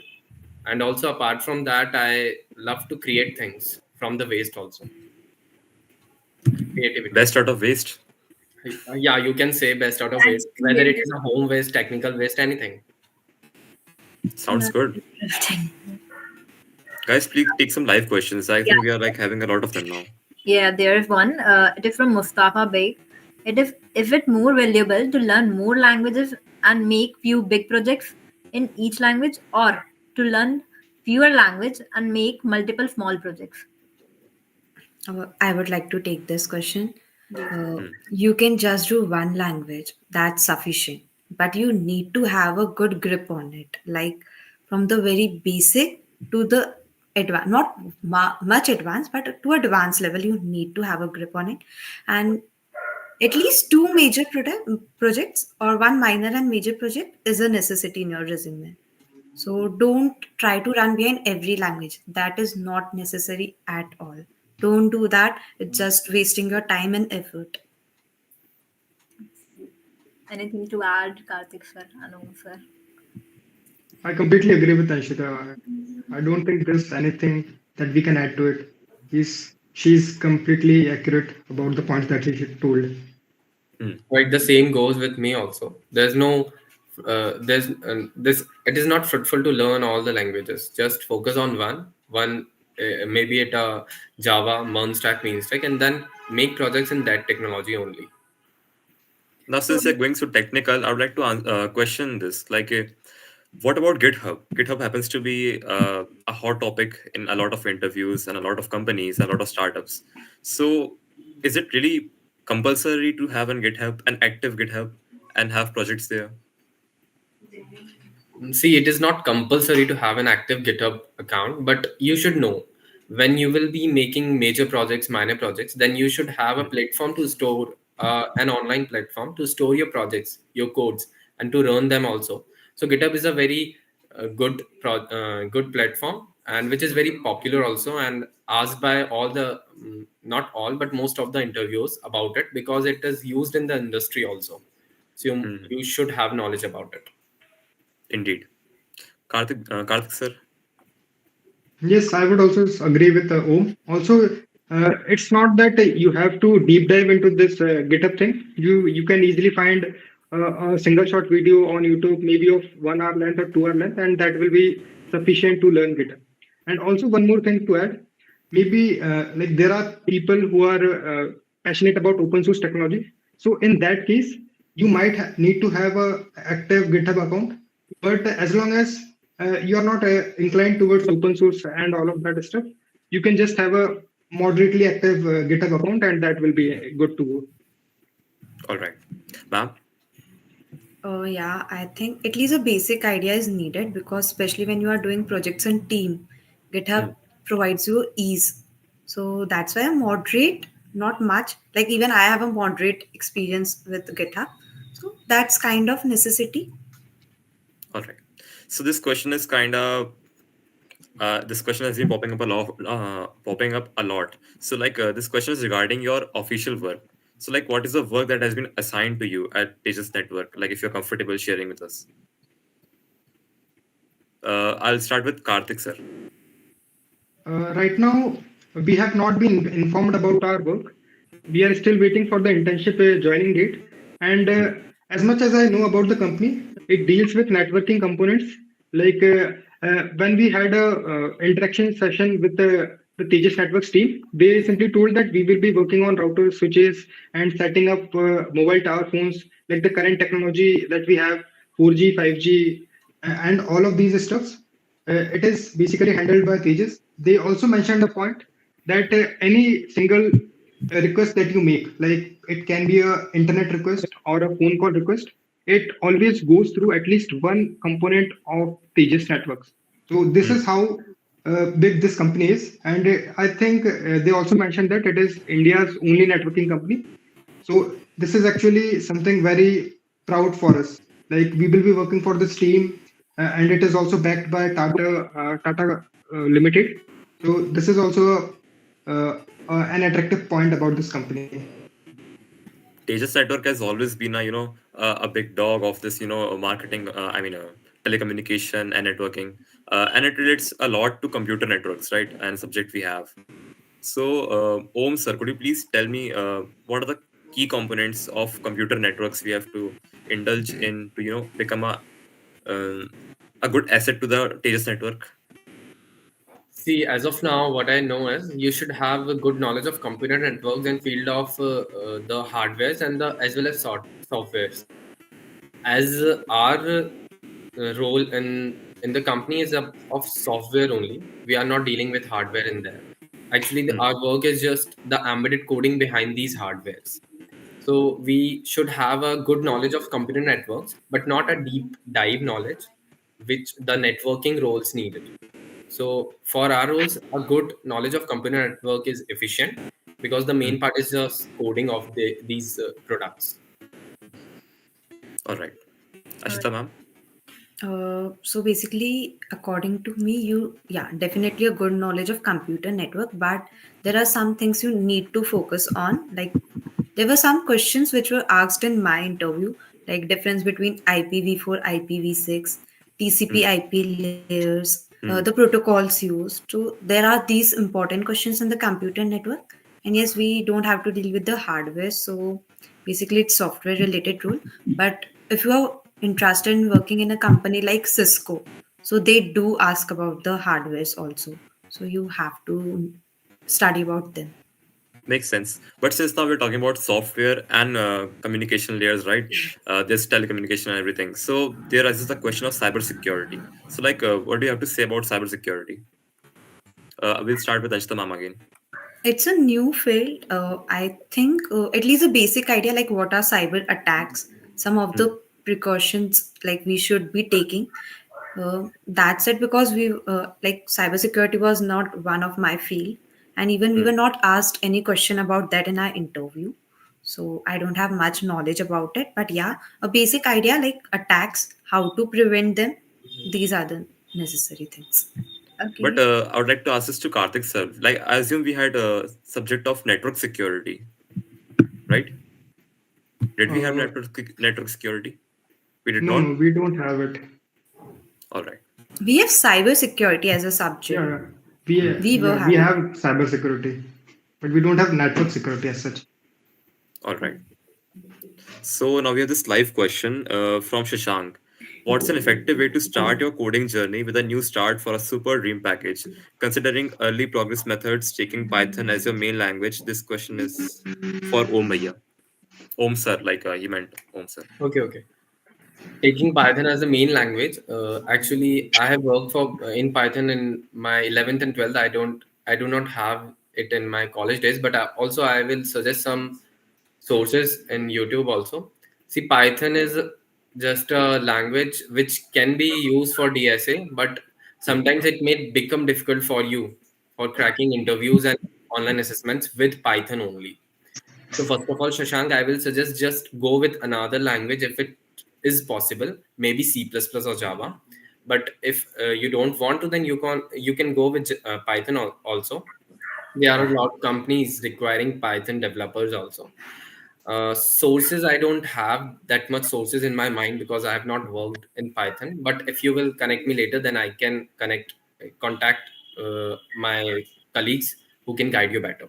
And also apart from that, I love to create things from the waste also. Creativity. Best out of waste. Yeah, you can say best out of That's waste, whether it creative. is a home waste, technical waste, anything. Sounds good. Interesting. Guys, please take some live questions. I Yeah. think we are like having a lot of them now. Yeah, there's one. It is from Mustafa Beg. Is it more valuable to learn more languages and make few big projects in each language, or to learn fewer language and make multiple small projects? I would like to take this question. Yeah. You can just do one language, that's sufficient. But you need to have a good grip on it, like from the very basic to the advanced, not much advanced, but to advanced level, you need to have a grip on it. And at least two major projects or one minor and major project is a necessity in your resume. So don't try to run behind every language. That is not necessary at all. Don't do that. It's just wasting your time and effort. Anything to add, Karthik sir, Anu sir? I completely agree with Anshita. I don't think there's anything that we can add to it. She's completely accurate about the points that she told. Right, the same goes with me also. There's no, there's this. It is not fruitful to learn all the languages. Just focus on one. Maybe at a Java, MERN stack, mean stack, and then make projects in that technology only. Now, since you're going so technical, I would like to question this. Like, what about GitHub? GitHub happens to be a hot topic in a lot of interviews and a lot of companies, a lot of startups. So, is it really compulsory to have an GitHub, an active GitHub, and have projects there? See, it is not compulsory to have an active GitHub account, but you should know when you will be making major projects, minor projects, then you should have a platform to store an online platform to store your projects, your codes, and to run them also. So GitHub is a very good platform, and which is very popular also, and asked by all the not all but most of the interviews about it, because it is used in the industry also. So you should have knowledge about it. Indeed. Karthik sir? Yes, I would also agree with Om. Also, it's not that you have to deep dive into this GitHub thing. You can easily find a single short video on YouTube, maybe of 1 hour length or 2 hour length, and that will be sufficient to learn GitHub. And also one more thing to add, maybe like there are people who are passionate about open source technology. So in that case, you might need to have a active GitHub account. But as long as you are not inclined towards open source and all of that stuff, you can just have a moderately active GitHub account, and that will be good to go. All right. Ma'am? Oh, yeah, I think at least a basic idea is needed because, especially when you are doing projects in team, GitHub provides you ease. So that's why I'm moderate, not much. Like, even I have a moderate experience with GitHub. So that's kind of necessity. All right. So this question is kind of this question has been popping up a lot. So, like, this question is regarding your official work. So, like, what is the work that has been assigned to you at Tejas Network? Like, if you're comfortable sharing with us. I'll start with Karthik sir. Right now, we have not been informed about our work. We are still waiting for the internship joining date. And as much as I know about the company, it deals with networking components. Like when we had a interaction session with the Tejas Networks team, they simply told that we will be working on routers, switches, and setting up mobile tower phones, like the current technology that we have, 4G, 5G, and all of these stuffs. It is basically handled by Tejas. They also mentioned the point that any single request that you make, like it can be a internet request or a phone call request, it always goes through at least one component of Tejas networks. So this is how big this company is, and I think they also mentioned that it is India's only networking company. So this is actually something very proud for us. Like we will be working for this team, and it is also backed by Tata Limited. So this is also an attractive point about this company. Tejas Network has always been a big dog of this marketing. Telecommunication and networking, and it relates a lot to computer networks, right? And subject we have. So, Om sir, could you please tell me what are the key components of computer networks we have to indulge in to become a a good asset to the Tejas network? See, as of now, what I know is you should have a good knowledge of computer networks and field of the hardwares and the as well as softwares. As our role in the company is of software only, we are not dealing with hardware in there. Actually, our work is just the embedded coding behind these hardwares. So we should have a good knowledge of computer networks, but not a deep dive knowledge, which the networking roles needed. So for our roles, a good knowledge of computer network is efficient because the main part is just coding of these products. All right. All Ashita ma'am? So basically, according to me, yeah, definitely a good knowledge of computer network, but there are some things you need to focus on. Like there were some questions which were asked in my interview, like difference between IPv4, IPv6, TCP IP layers, the protocols used. So there are these important questions in the computer network. And yes, we don't have to deal with the hardware. So basically, it's software related role. But if you are interested in working in a company like Cisco, so they do ask about the hardwares also. So you have to study about them. Makes sense. But since now we're talking about software and communication layers, right? There's telecommunication and everything. So there arises the question of cybersecurity. So, like, what do you have to say about cybersecurity? We'll start with Ashita ma'am again. It's a new field. I think at least a basic idea like what are cyber attacks, some of the precautions like we should be taking. That's it because we like cybersecurity was not one of my field, and even we were not asked any question about that in our interview. So I don't have much knowledge about it, but yeah, a basic idea like attacks, how to prevent them. These are the necessary things. But Okay. I would like to ask this to Karthik sir. Like, I assume we had a subject of network security, right? Did we have Uh, network security? We did no, not. no, we don't have it. All right. We have cyber security as a Yeah, subject. yeah. We We were we having. have cyber security, but we don't have network security as such. All right. So now we have this live question from Shashank. What's an effective way to start your coding journey with a new start for a super dream package? Considering early progress methods, taking Python as your main language, this question is for Om Bhaiya. Om sir, like he meant Om sir. Okay, okay. Taking Python as the main language. Actually, I have worked for in Python in my 11th and 12th. I do not have it in my college days, but also I will suggest some sources in YouTube also. See, Python is just a language which can be used for DSA, but sometimes it may become difficult for you for cracking interviews and online assessments with Python only. So first of all, Shashank, I will suggest just go with another language if it is possible, maybe C++ or Java. But if you don't want to, then you can go with Python also. There are a lot of companies requiring Python developers also. Sources, I don't have that much sources in my mind because I have not worked in Python. But if you will connect me later, then I can contact my colleagues who can guide you better.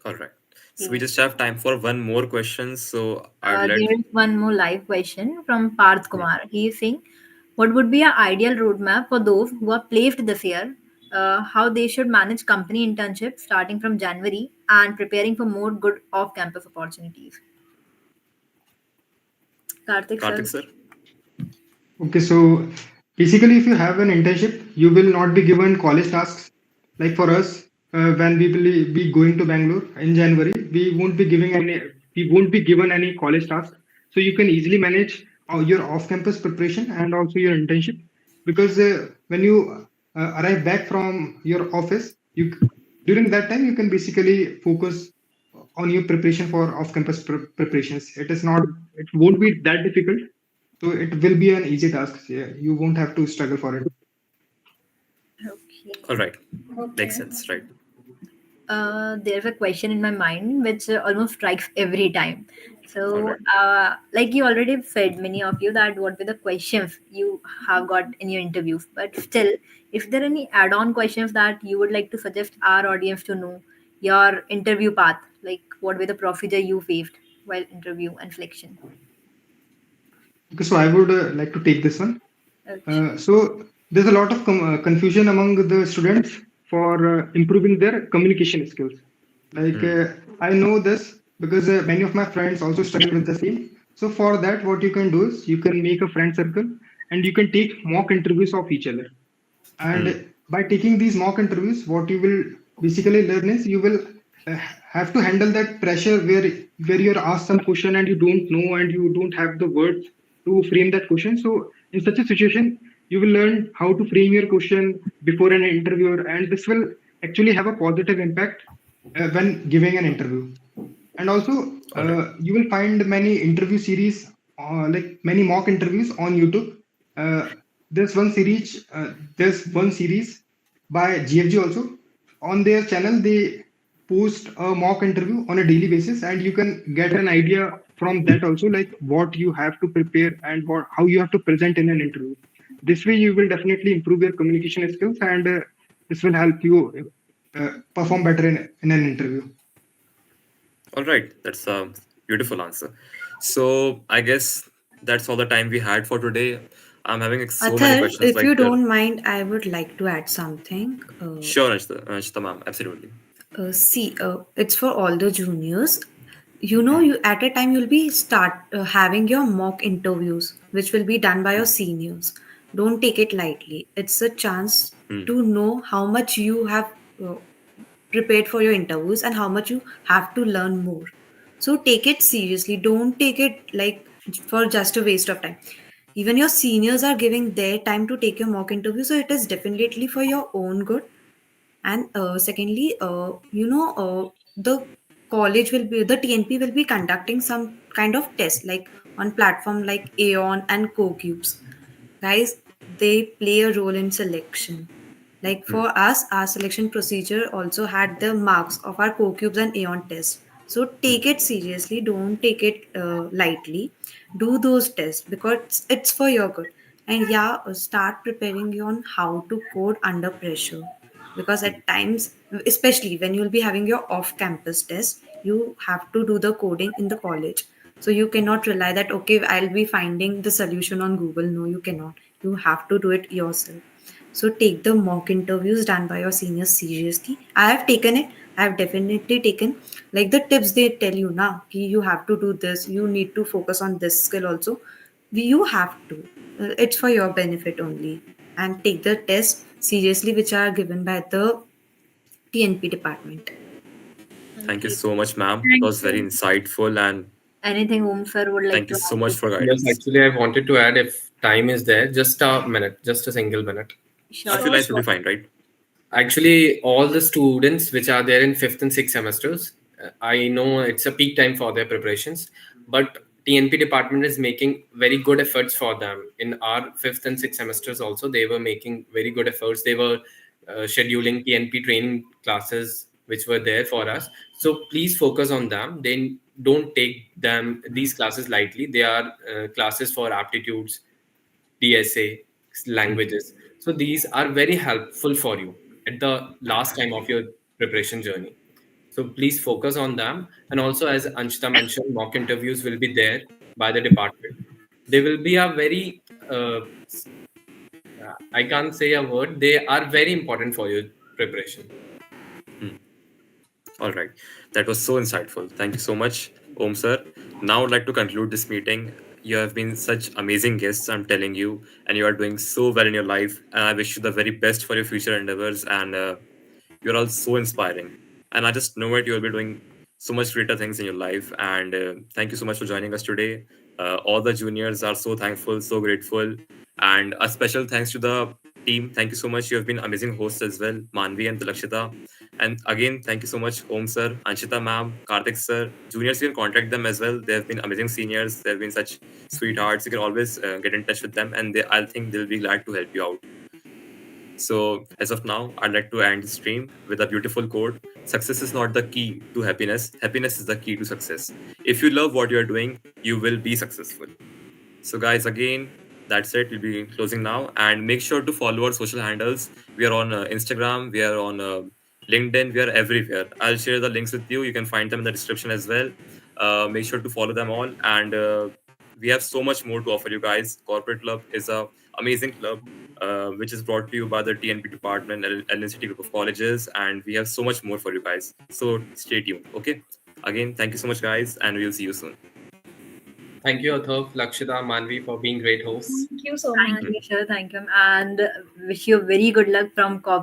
All right. So we Okay. just have time for one more question. So I'd let. There is one more live question from Parth Kumar. He is saying, what would be an ideal roadmap for those who are placed this year? How they should manage company internships starting from January and preparing for more good off-campus opportunities. Karthik Karthik sir. sir. Okay, so basically, if you have an internship, you will not be given college tasks. Like for us, when we will be going to Bangalore in January, we won't be given any college tasks. So you can easily manage your off-campus preparation and also your internship because when you arrive back from your office, during that time you can basically focus on your preparation for off-campus preparations. It won't be that difficult, so it will be an easy task. Yeah, you won't have to struggle for it. Okay. All right. Makes Okay. sense, right? There's a question in my mind which almost strikes every time. All So, right. like you already said, many of you that what were the questions you have got in your interviews, but still, if there are any add-on questions that you would like to suggest our audience to know your interview path, like what were the procedure you faced while interview and selection? Okay, so I would like to take this one. Okay. So there's a lot of confusion among the students for improving their communication skills. Like I know this because many of my friends also struggle with the same. So for that, what you can do is you can make a friend circle and you can take mock interviews of each other. And by taking these mock interviews, what you will basically learn is you will uh, have to handle that pressure where you're asked some question and you don't know and you don't have the words to frame that question. So in such a situation, you will learn how to frame your question before an interviewer, and this will actually have a positive impact when giving an interview. And also, All right. you will find many interview series, like many mock interviews on YouTube. Uh, there's one series by GFG also. On their channel, they post a mock interview on a daily basis, and you can get an idea from that also, like what you have to prepare and how you have to present in an interview. This way, you will definitely improve your communication skills, and this will help you perform better in an interview. All right, that's a beautiful answer. So I guess that's all the time we had for today. I'm having so many Athar, questions. if you Like there, don't mind, I would like to add something. sure, Anshita ma'am, absolutely. See, it's for all the juniors. You know, you at a time you'll be start having your mock interviews, which will be done by your seniors. Don't take it lightly. It's a chance to know how much you have uh, prepared for your interviews and how much you have to learn more. So take it seriously. Don't take it like for just a waste of time. Even your seniors are giving their time to take your mock interview, so it is definitely for your own good. And secondly, the college will be the TNP will be conducting some kind of test like on platform like Aeon and CoCubes. Guys, they play a role in selection. Like for us, our selection procedure also had the marks of our CoCubes and Aeon tests. So take it seriously. Don't take it lightly. Do those tests because it's for your good. And yeah, start preparing you on how to code under pressure because at times, especially when you'll be having your off campus test, you have to do the coding in the college. So you cannot rely that okay, I'll be finding the solution on Google. No, you cannot. You have to do it yourself. So take the mock interviews done by your seniors seriously. I have taken it. I have definitely taken like the tips they tell you now. You have to do this. You need to focus on this skill also. You have to. It's for your benefit only. And take the tests seriously, which are given by the TNP department. Thank you Okay. so much, ma'am. It Thank was very you. insightful, and Anything Om sir would like thank you to so add much to for that? Yes, guidance. actually, I wanted to add, if time is there, just a minute, just a single minute. A Sure, few Sure, lines will be sure. fine, right? Actually, all the students which are there in fifth and sixth semesters, I know it's a peak time for their preparations, but TNP department is making very good efforts for them. In our fifth and sixth semesters, also they were making very good efforts. They were scheduling TNP training classes which were there for us. So please focus on them. Then don't take them these classes lightly. They are classes for aptitudes, DSA, languages. So these are very helpful for you at the last time of your preparation journey. So please focus on them. And also, as Anshita mentioned, mock interviews will be there by the department. They will be a very, I can't say a word, they are very important for your preparation. All right. That was so insightful. Thank you so much, Om sir. Now I'd like to conclude this meeting. You have been such amazing guests, I'm telling you, and you are doing so well in your life. And I wish you the very best for your future endeavors. And you're all so inspiring. And I just know that you'll be doing so much greater things in your life. And thank you so much for joining us today. All the juniors are so thankful, so grateful. And a special thanks to the team. Thank you so much. You have been amazing hosts as well, Manvi and Lakshita. And again, thank you so much, Om sir, Anshita ma'am, Karthik sir. Juniors, you can contact them as well. They have been amazing seniors. They have been such sweethearts. You can always get in touch with them, and I think they'll be glad to help you out. So, as of now, I'd like to end the stream with a beautiful quote. Success is not the key to happiness, happiness is the key to success. If you love what you're doing, you will be successful. So, guys, again, that's it. We'll be closing now. And make sure to follow our social handles. We are on Instagram, we are on LinkedIn, we are everywhere. I'll share the links with you. You can find them in the description as well. Make sure to follow them all. And we have so much more to offer you guys. Corporate Club is a amazing club which is brought to you by the TNP Department and LNCT Group of Colleges, and we have so much more for you guys. So stay tuned. Okay. Again, thank you so much, guys, and we'll see you soon. Thank you, Atharv, Lakshita, Manvi, for being great hosts. Thank you so Thank much. you, sir. Thank you. And wish you very good luck from corporate